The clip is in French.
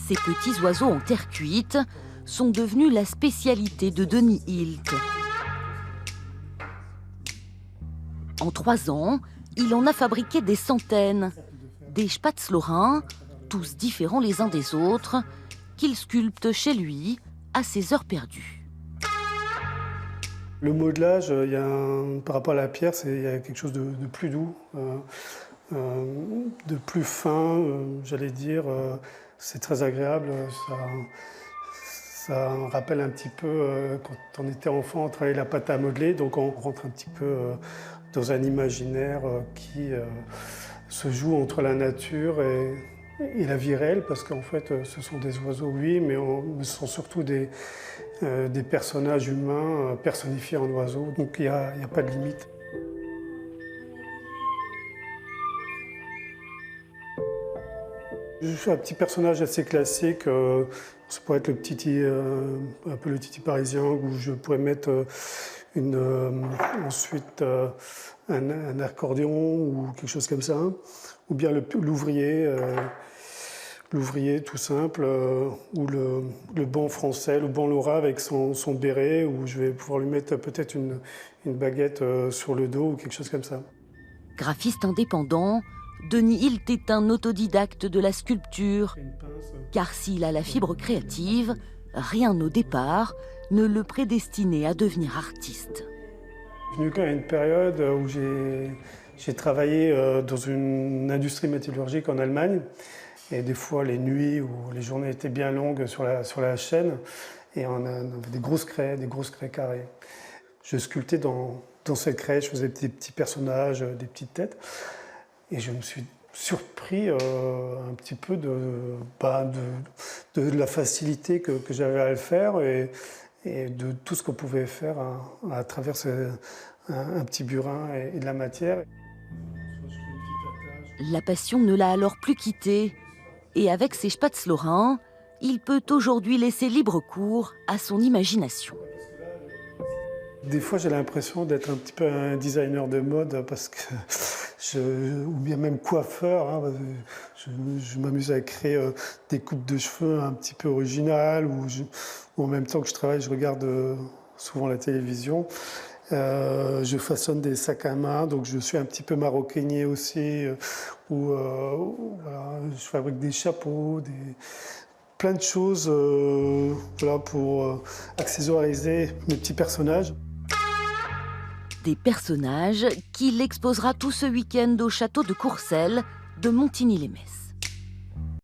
Ces petits oiseaux en terre cuite sont devenus la spécialité de Denis Hilt. En 3 ans, il en a fabriqué des centaines, des spatz lorrains, tous différents les uns des autres, qu'il sculpte chez lui à ses heures perdues. Le modelage, par rapport à la pierre, il y a quelque chose de plus doux, de plus fin, j'allais dire. C'est très agréable. Ça rappelle un petit peu quand on était enfant, on travaillait la pâte à modeler, donc on rentre un petit peu dans un imaginaire qui se joue entre la nature et la vie réelle, parce qu'en fait, ce sont des oiseaux, oui, mais ce sont surtout des personnages humains personnifiés en oiseaux, donc il n'y a pas de limite. Je suis un petit personnage assez classique, ça pourrait être un peu le Titi parisien, où je pourrais mettre ensuite un accordéon ou quelque chose comme ça, ou bien l'ouvrier tout simple, ou le banc français, le banc lorrain avec son béret, où je vais pouvoir lui mettre peut-être une baguette sur le dos ou quelque chose comme ça. Graphiste indépendant, Denis Hilt est un autodidacte de la sculpture, car s'il a la fibre créative, rien au départ ne le prédestinait à devenir artiste. Je suis venu à une période où j'ai travaillé dans une industrie métallurgique en Allemagne, et des fois les nuits ou les journées étaient bien longues sur la chaîne, et on avait des grosses craies carrées. Je sculptais dans cette craie, je faisais des petits personnages, des petites têtes. Et je me suis surpris un petit peu de la facilité que j'avais à le faire et de tout ce qu'on pouvait faire à travers un petit burin et de la matière. La passion ne l'a alors plus quitté. Et avec ses spatz lorrains, il peut aujourd'hui laisser libre cours à son imagination. Des fois, j'ai l'impression d'être un petit peu un designer de mode, parce que ou bien même coiffeur. Hein, je m'amuse à créer des coupes de cheveux un petit peu originales, ou en même temps que je travaille, je regarde souvent la télévision. Je façonne des sacs à main, donc je suis un petit peu maroquinier aussi, voilà, je fabrique des chapeaux, plein de choses voilà, pour accessoiriser mes petits personnages. Des personnages qu'il exposera tout ce week-end au château de Courcelles de Montigny-lès-Metz.